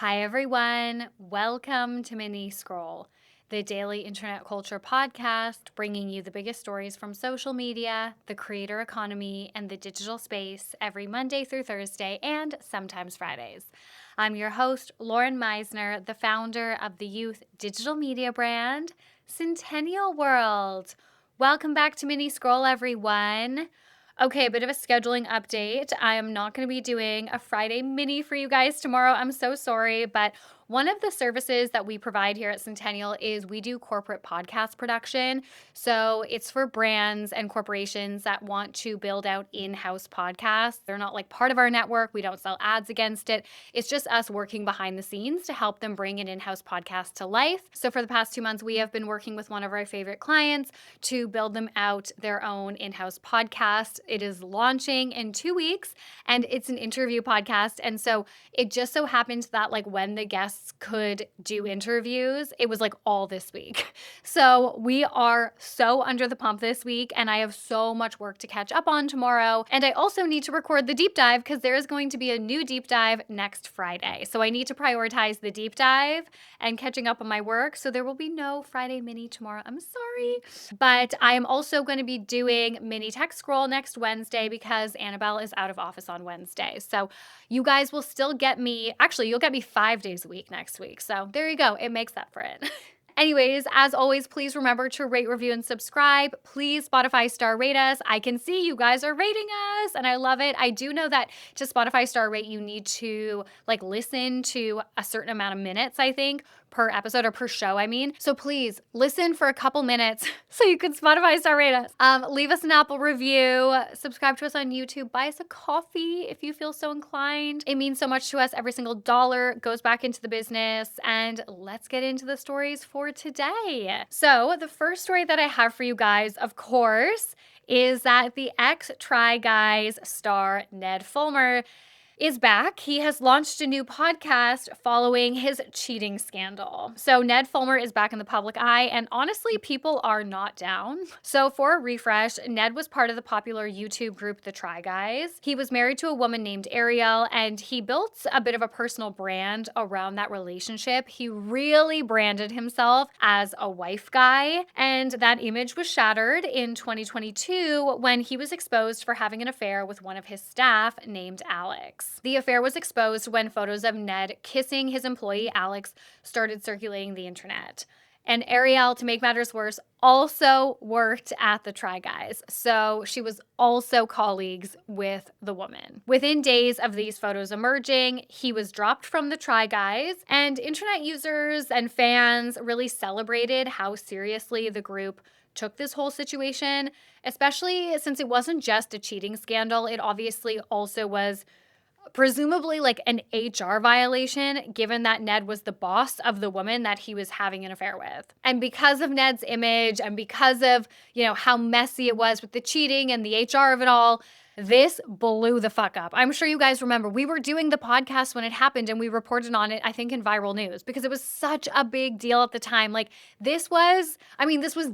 Hi, everyone. Welcome to Mini Scroll, the daily internet culture podcast bringing you the biggest stories from social media, the creator economy, and the digital space every Monday through Thursday and sometimes Fridays. I'm your host, Lauren Meisner, the founder of the youth digital media brand, Centennial World. Welcome back to Mini Scroll, everyone. Okay, a bit of a scheduling update. I am not going to be doing a Friday mini for you guys tomorrow. I'm so sorry, but one of the services that we provide here at Centennial is we do corporate podcast production. So it's for brands and corporations that want to build out in-house podcasts. They're not like part of our network. We don't sell ads against it. It's just us working behind the scenes to help them bring an in-house podcast to life. So for the past 2 months, we have been working with one of our favorite clients to build them out their own in-house podcast. It is launching in 2 weeks and it's an interview podcast. And so it just so happened that like when the guests could do interviews, it was like all this week. So we are so under the pump this week and I have so much work to catch up on tomorrow. And I also need to record the deep dive because there is going to be a new deep dive next Friday. So I need to prioritize the deep dive and catching up on my work. So there will be no Friday mini tomorrow. I'm sorry. But I am also going to be doing mini tech scroll next Wednesday because Annabelle is out of office on Wednesday. So you guys will still get me, actually, you'll get me 5 days a week next week. So there you go. It makes up for it. Anyways, as always, please remember to rate, review, and subscribe. Please Spotify star rate us. I can see you guys are rating us and I love it. I do know that to Spotify star rate, you need to like listen to a certain amount of minutes, I think, per episode or per show, I mean. So please listen for a couple minutes so you can Spotify star rate us. Leave us an Apple review, subscribe to us on YouTube, buy us a coffee if you feel so inclined. It means so much to us. Every single dollar goes back into the business. And let's get into the stories for today. So the first story that I have for you guys, of course, is that the ex-Try Guys star Ned Fulmer is back. He has launched a new podcast following his cheating scandal. So Ned Fulmer is back in the public eye, and honestly, people are not down. So for a refresh, Ned was part of the popular YouTube group The Try Guys. He was married to a woman named Ariel, and he built a bit of a personal brand around that relationship. He really branded himself as a wife guy, and that image was shattered in 2022 when he was exposed for having an affair with one of his staff named Alex. The affair was exposed when photos of Ned kissing his employee Alex started circulating the internet. And Ariel, to make matters worse, also worked at the Try Guys. So she was also colleagues with the woman. Within days of these photos emerging, he was dropped from the Try Guys, and internet users and fans really celebrated how seriously the group took this whole situation, especially since it wasn't just a cheating scandal. It obviously also was presumably like an HR violation, given that Ned was the boss of the woman that he was having an affair with. And because of Ned's image and because of, how messy it was with the cheating and the HR of it all, this blew the fuck up. I'm sure you guys remember we were doing the podcast when it happened and we reported on it, I think, in Viral News because it was such a big deal at the time. Like this was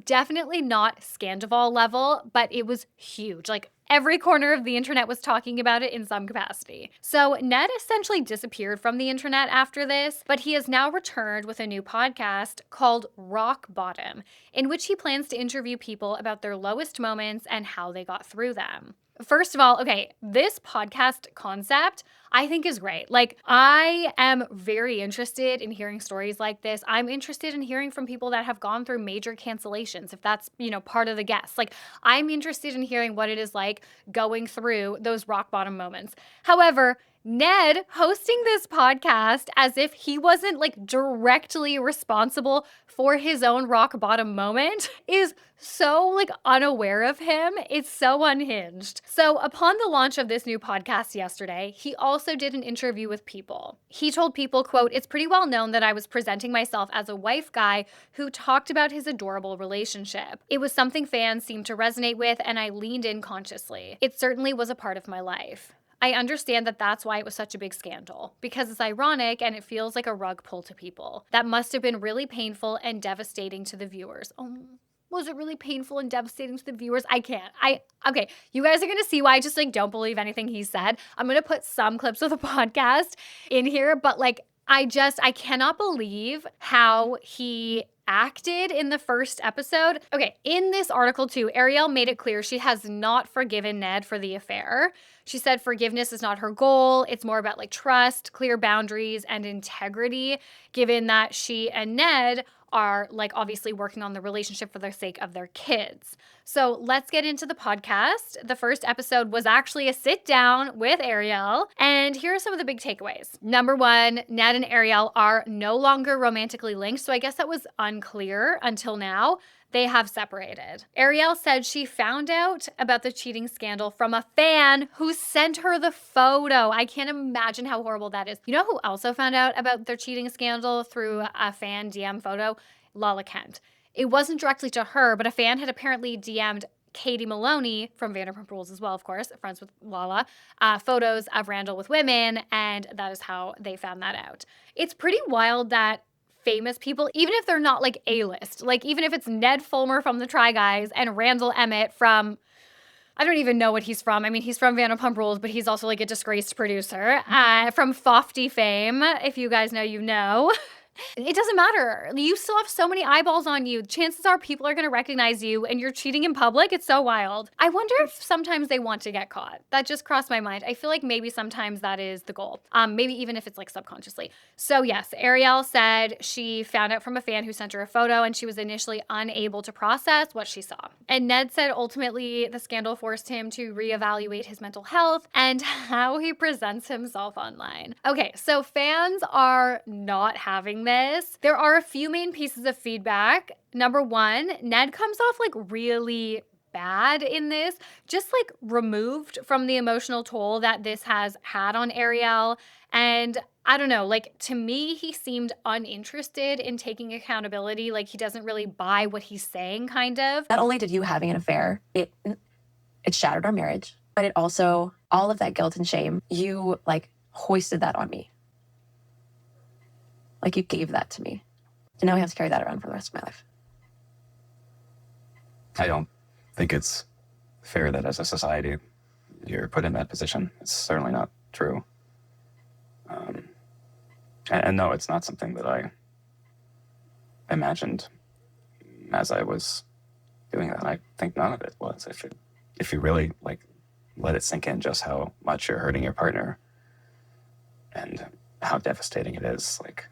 definitely not Scandival level, but it was huge. Like every corner of the internet was talking about it in some capacity. So Ned essentially disappeared from the internet after this, but he has now returned with a new podcast called Rock Bottom, in which he plans to interview people about their lowest moments and how they got through them. First of all, okay, this podcast concept I think is great. Like, I am very interested in hearing stories like this. I'm interested in hearing from people that have gone through major cancellations, if that's, part of the guests. Like, I'm interested in hearing what it is like going through those rock bottom moments. However, Ned hosting this podcast as if he wasn't like directly responsible for his own rock bottom moment is so like unaware of him. It's so unhinged. So upon the launch of this new podcast yesterday, he also did an interview with People. He told People, quote, "It's pretty well known that I was presenting myself as a wife guy who talked about his adorable relationship. It was something fans seemed to resonate with and I leaned in consciously. It certainly was a part of my life. I understand that that's why it was such a big scandal, because it's ironic and it feels like a rug pull to people. That must have been really painful and devastating to the viewers." Oh, was it really painful and devastating to the viewers? I can't. Okay, you guys are going to see why I just don't believe anything he said. I'm going to put some clips of the podcast in here, but I cannot believe how he acted in the first episode. Okay, in this article too, Ariel made it clear she has not forgiven Ned for the affair. She said forgiveness is not her goal. It's more about like trust, clear boundaries, and integrity, given that she and Ned are like obviously working on the relationship for the sake of their kids. So let's get into the podcast. The first episode was actually a sit down with Ariel. And here are some of the big takeaways. Number one, Ned and Ariel are no longer romantically linked. So I guess that was unclear until now. They have separated. Ariel said she found out about the cheating scandal from a fan who sent her the photo. I can't imagine how horrible that is. You know who also found out about their cheating scandal through a fan DM photo? Lala Kent. It wasn't directly to her, but a fan had apparently DM'd Katie Maloney from Vanderpump Rules as well, of course, friends with Lala, photos of Randall with women, and that is how they found that out. It's pretty wild that famous people, even if they're not like A-list, like even if it's Ned Fulmer from the Try Guys and Randall Emmett from, I don't even know what he's from. I mean, he's from Vanderpump Rules, but he's also like a disgraced producer from Fofty fame. If you guys know, you know. It doesn't matter. You still have so many eyeballs on you. Chances are people are going to recognize you and you're cheating in public. It's so wild. I wonder if sometimes they want to get caught. That just crossed my mind. I feel like maybe sometimes that is the goal. Maybe even if it's like subconsciously. So yes, Ariel said she found out from a fan who sent her a photo and she was initially unable to process what she saw. And Ned said ultimately the scandal forced him to reevaluate his mental health and how he presents himself online. Okay, so fans are not having this. There are a few main pieces of feedback. Number one, Ned comes off like really bad in this, just like removed from the emotional toll that this has had on Ariel. And I don't know, like to me, he seemed uninterested in taking accountability. Like he doesn't really buy what he's saying, kind of. Not only did you having an affair, it shattered our marriage, but it also, all of that guilt and shame, you like hoisted that on me. Like you gave that to me. And now I have to carry that around for the rest of my life. I don't think it's fair that as a society you're put in that position. It's certainly not true. And no, it's not something that I imagined as I was doing that. I think none of it was. If you really like let it sink in just how much you're hurting your partner and how devastating it is, like,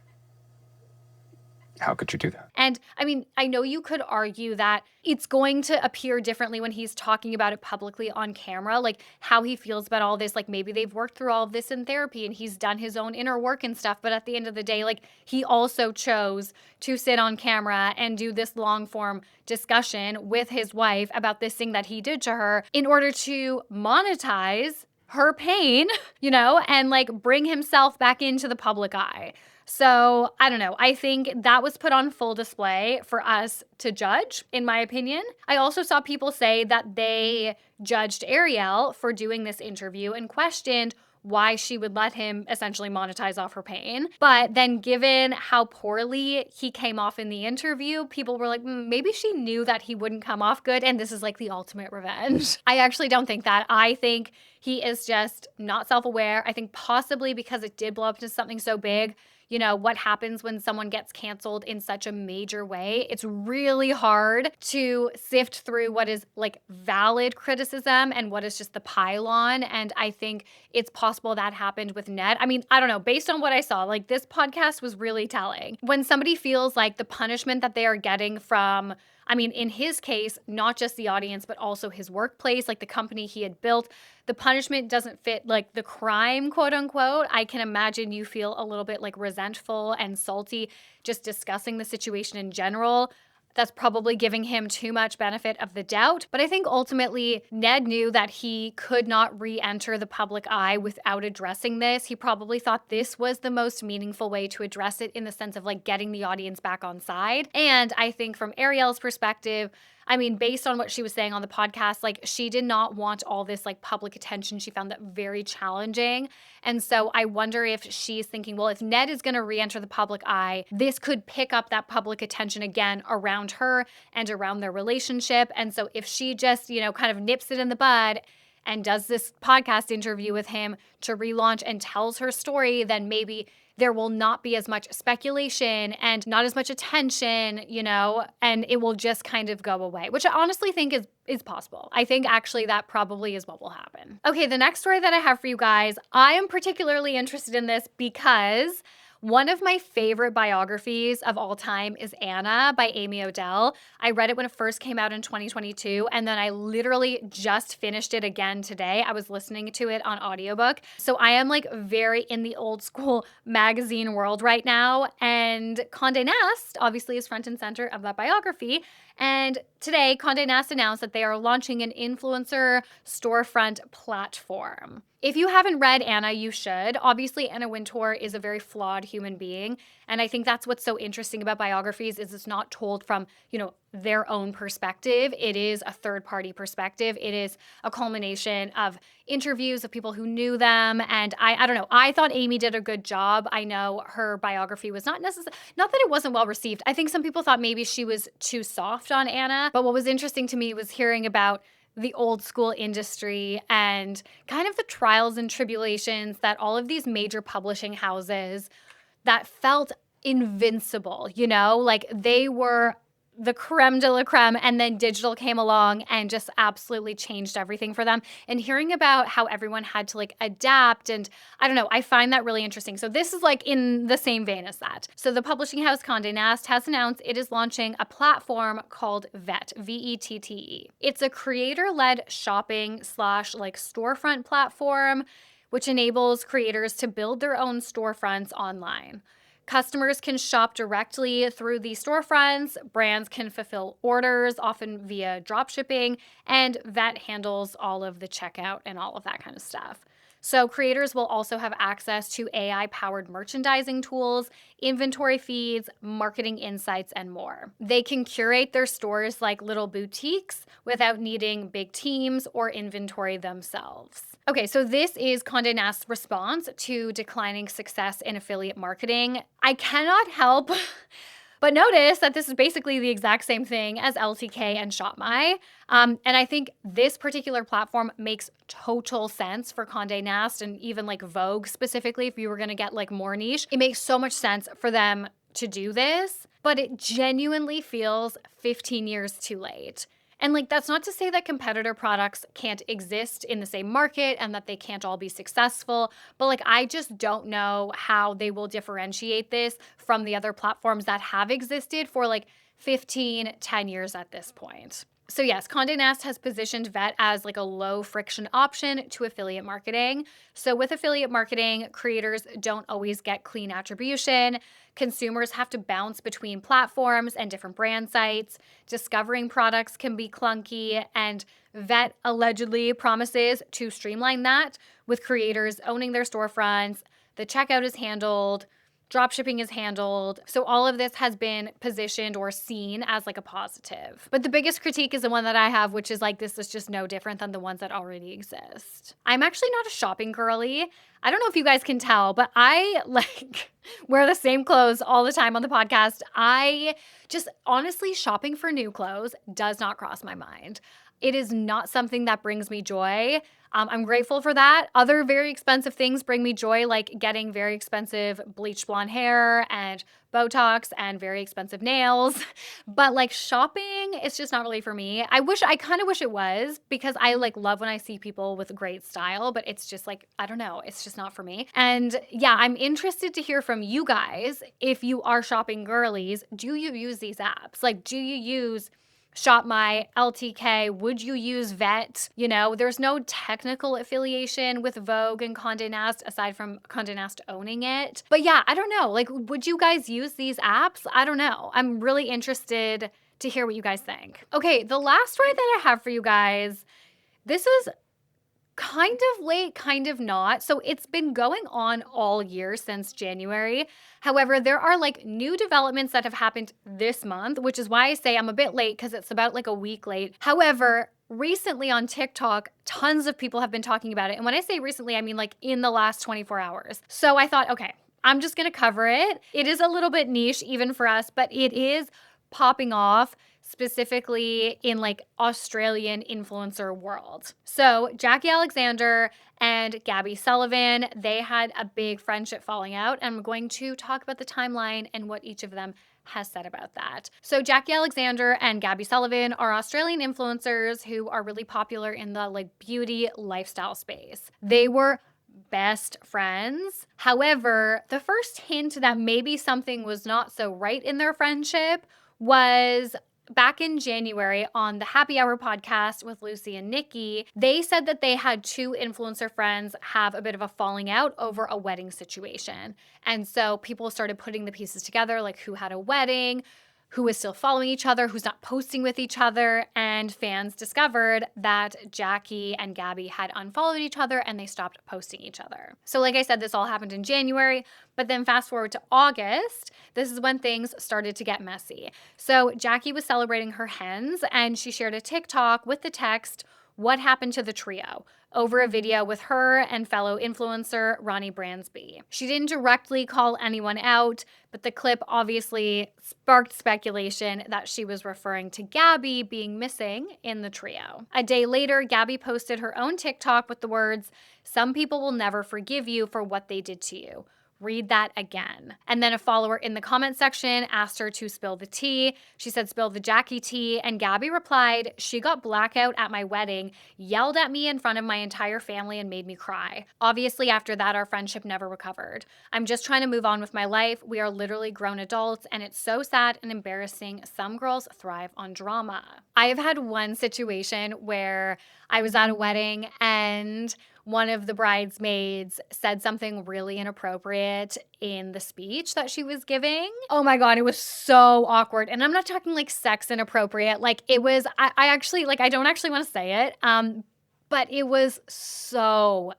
how could you do that? And I mean, I know you could argue that it's going to appear differently when he's talking about it publicly on camera, like how he feels about all this. Like maybe they've worked through all of this in therapy and he's done his own inner work and stuff. But at the end of the day, like he also chose to sit on camera and do this long form discussion with his wife about this thing that he did to her in order to monetize her pain, you know, and like bring himself back into the public eye. So I don't know. I think that was put on full display for us to judge, in my opinion. I also saw people say that they judged Ariel for doing this interview and questioned why she would let him essentially monetize off her pain. But then given how poorly he came off in the interview, people were like, maybe she knew that he wouldn't come off good and this is like the ultimate revenge. I actually don't think that. I think he is just not self-aware. I think possibly because it did blow up into something so big. You know, what happens when someone gets canceled in such a major way? It's really hard to sift through what is like valid criticism and what is just the pile-on. And I think it's possible that happened with Ned. I mean, I don't know, based on what I saw, like this podcast was really telling. When somebody feels like the punishment that they are getting from, I mean, in his case, not just the audience, but also his workplace, like the company he had built, the punishment doesn't fit like the crime, quote unquote. I can imagine you feel a little bit like resentful and salty just discussing the situation in general. That's probably giving him too much benefit of the doubt. But I think ultimately Ned knew that he could not re-enter the public eye without addressing this. He probably thought this was the most meaningful way to address it in the sense of like getting the audience back on side. And I think from Ariel's perspective, I mean, based on what she was saying on the podcast, like she did not want all this like public attention. She found that very challenging. And so I wonder if she's thinking, well, if Ned is going to re-enter the public eye, this could pick up that public attention again around her and around their relationship. And so if she just, you know, kind of nips it in the bud and does this podcast interview with him to relaunch and tells her story, then maybe there will not be as much speculation and not as much attention, and it will just kind of go away, which I honestly think is possible. I think actually that probably is what will happen. Okay, the next story that I have for you guys, I am particularly interested in this because one of my favorite biographies of all time is Anna by Amy Odell. I read it when it first came out in 2022, and then I literally just finished it again today. I was listening to it on audiobook. So I am like very in the old school magazine world right now, and Conde Nast obviously is front and center of that biography. And today, Conde Nast announced that they are launching an influencer storefront platform. If you haven't read Anna, you should. Obviously, Anna Wintour is a very flawed human being. And I think that's what's so interesting about biographies is it's not told from, their own perspective. It is a third-party perspective. It is a culmination of interviews of people who knew them. And I don't know. I thought Amy did a good job. I know her biography was not that it wasn't well received. I think some people thought maybe she was too soft on Anna. But what was interesting to me was hearing about the old school industry and kind of the trials and tribulations that all of these major publishing houses that felt invincible, like they were the creme de la creme, and then digital came along and just absolutely changed everything for them. And hearing about how everyone had to like adapt, and I don't know, I find that really interesting. So this is like in the same vein as that. So the publishing house Conde Nast has announced it is launching a platform called VETTE, VETTE. It's a creator-led shopping / like storefront platform, which enables creators to build their own storefronts online. Customers can shop directly through these storefronts, brands can fulfill orders, often via dropshipping, and VETTE handles all of the checkout and all of that kind of stuff. So creators will also have access to AI-powered merchandising tools, inventory feeds, marketing insights, and more. They can curate their stores like little boutiques without needing big teams or inventory themselves. Okay, so this is Conde Nast's response to declining success in affiliate marketing. I cannot help but notice that this is basically the exact same thing as LTK and ShopMy. And I think this particular platform makes total sense for Conde Nast and even like Vogue specifically, if you were gonna get like more niche. It makes so much sense for them to do this, but it genuinely feels 15 years too late. And like, that's not to say that competitor products can't exist in the same market and that they can't all be successful, but like, I just don't know how they will differentiate this from the other platforms that have existed for like 15, 10 years at this point. So yes, Conde Nast has positioned VETTE as like a low friction option to affiliate marketing. So with affiliate marketing, creators don't always get clean attribution. Consumers have to bounce between platforms and different brand sites. Discovering products can be clunky, and VETTE allegedly promises to streamline that with creators owning their storefronts. The checkout is handled. Dropshipping is handled. So all of this has been positioned or seen as like a positive. But the biggest critique is the one that I have, which is like, this is just no different than the ones that already exist. I'm actually not a shopping girly. I don't know if you guys can tell, but I like wear the same clothes all the time on the podcast. I just honestly, shopping for new clothes does not cross my mind. It is not something that brings me joy. I'm grateful for that. Other very expensive things bring me joy, like getting very expensive bleached blonde hair and Botox and very expensive nails. But like shopping, it's just not really for me. I kind of wish it was, because I like love when I see people with great style, but it's just like, I don't know, it's just not for me. And yeah, I'm interested to hear from you guys. If you are shopping girlies, do you use these apps? Like, do you use ShopMy, LTK? Would you use VETTE? There's no technical affiliation with Vogue and Conde Nast aside from Conde Nast owning it. But yeah, I don't know. Like, would you guys use these apps? I don't know. I'm really interested to hear what you guys think. Okay, the last story that I have for you guys, this is kind of late, kind of not. So it's been going on all year since January. However, there are like new developments that have happened this month, which is why I say I'm a bit late, because it's about like a week late. However, recently on TikTok, tons of people have been talking about it. And when I say recently, I mean like in the last 24 hours. So I thought, okay, I'm just going to cover it. It is a little bit niche even for us, but it is popping off. specifically in like Australian influencer world. So Jacquie Alexander and Gabi Sullivan, they had a big friendship falling out. And I'm going to talk about the timeline and what each of them has said about that. So Jacquie Alexander and Gabi Sullivan are Australian influencers who are really popular in the like beauty lifestyle space. They were best friends. However, the first hint that maybe something was not so right in their friendship was back in January on the Happy Hour podcast with Lucy and Nikki. They said that they had two influencer friends have a bit of a falling out over a wedding situation. And so people started putting the pieces together, like who had a wedding, who is still following each other, who's not posting with each other, and fans discovered that Jacquie and Gabi had unfollowed each other and they stopped posting each other. So like I said, this all happened in January, but then fast forward to August, this is when things started to get messy. So Jacquie was celebrating her hens and she shared a TikTok with the text, "What happened to the trio?" over a video with her and fellow influencer Ronnie Bransby. She didn't directly call anyone out, but the clip obviously sparked speculation that she was referring to Gabi being missing in the trio. A day later, Gabi posted her own TikTok with the words, "Some people will never forgive you for what they did to you. Read that again." And then a follower in the comment section asked her to spill the tea. She said, "Spill the Jacquie tea." And Gabi replied, "She got blackout at my wedding, yelled at me in front of my entire family and made me cry. Obviously, after that, our friendship never recovered. I'm just trying to move on with my life. We are literally grown adults, and it's so sad and embarrassing. Some girls thrive on drama." I have had one situation where I was at a wedding and one of the bridesmaids said something really inappropriate in the speech that she was giving. Oh my God, it was so awkward. And I'm not talking like sex inappropriate. Like it was, I actually, like, I don't actually want to say it. But it was so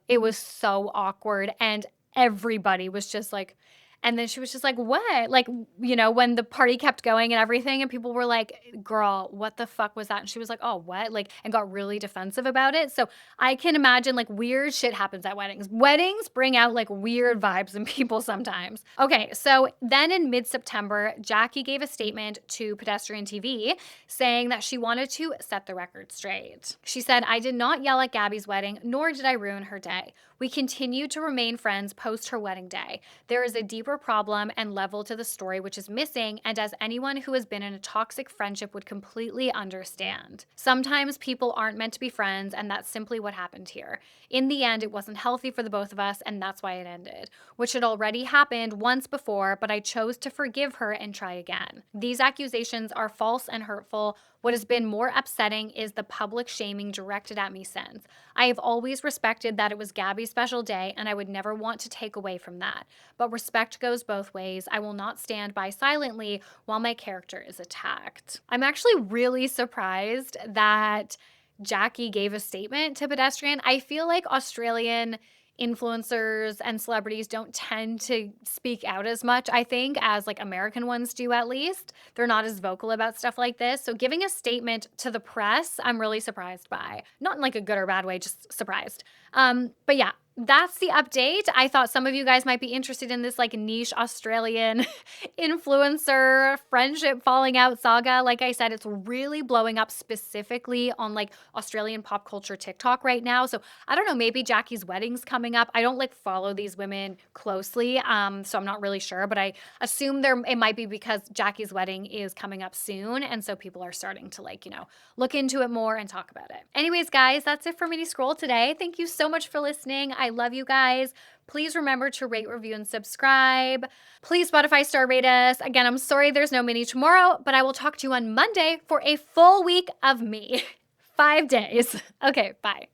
awkward. And everybody was just like, and then she was just like, "What?" Like, you know, when the party kept going and everything, and people were like, "Girl, what the fuck was that?" And she was like, "Oh, what?" Like, and got really defensive about it. So I can imagine like weird shit happens at weddings. Weddings bring out like weird vibes in people sometimes. Okay, so then in mid-September, Jacquie gave a statement to Pedestrian TV saying that she wanted to set the record straight. She said, "I did not yell at Gabi's wedding, nor did I ruin her day. We continue to remain friends post her wedding day. There is a deeper problem and level to the story which is missing, and as anyone who has been in a toxic friendship would completely understand. Sometimes people aren't meant to be friends, and that's simply what happened here. In the end, it wasn't healthy for the both of us, and that's why it ended, which had already happened once before, but I chose to forgive her and try again. These accusations are false and hurtful. What has been more upsetting is the public shaming directed at me since. I have always respected that it was Gabi's special day, and I would never want to take away from that. But respect goes both ways. I will not stand by silently while my character is attacked." I'm actually really surprised that Jacquie gave a statement to Pedestrian. I feel like Australian influencers and celebrities don't tend to speak out as much, I think, as like American ones do at least. They're not as vocal about stuff like this. So giving a statement to the press, I'm really surprised by. Not in like a good or bad way, just surprised. But yeah, that's the update. I thought some of you guys might be interested in this like niche Australian influencer friendship falling out saga. Like I said, it's really blowing up specifically on like Australian pop culture TikTok right now. So I don't know, maybe Jacquie's wedding's coming up. I don't like follow these women closely, so I'm not really sure, but I assume it might be because Jacquie's wedding is coming up soon, and so people are starting to like, you know, look into it more and talk about it. Anyways, guys, that's it for Mini Scroll today. Thank you so much for listening. I love you guys. Please remember to rate, review, and subscribe. Please Spotify star rate us. Again, I'm sorry there's no mini tomorrow, but I will talk to you on Monday for a full week of me. 5 days. Okay, bye.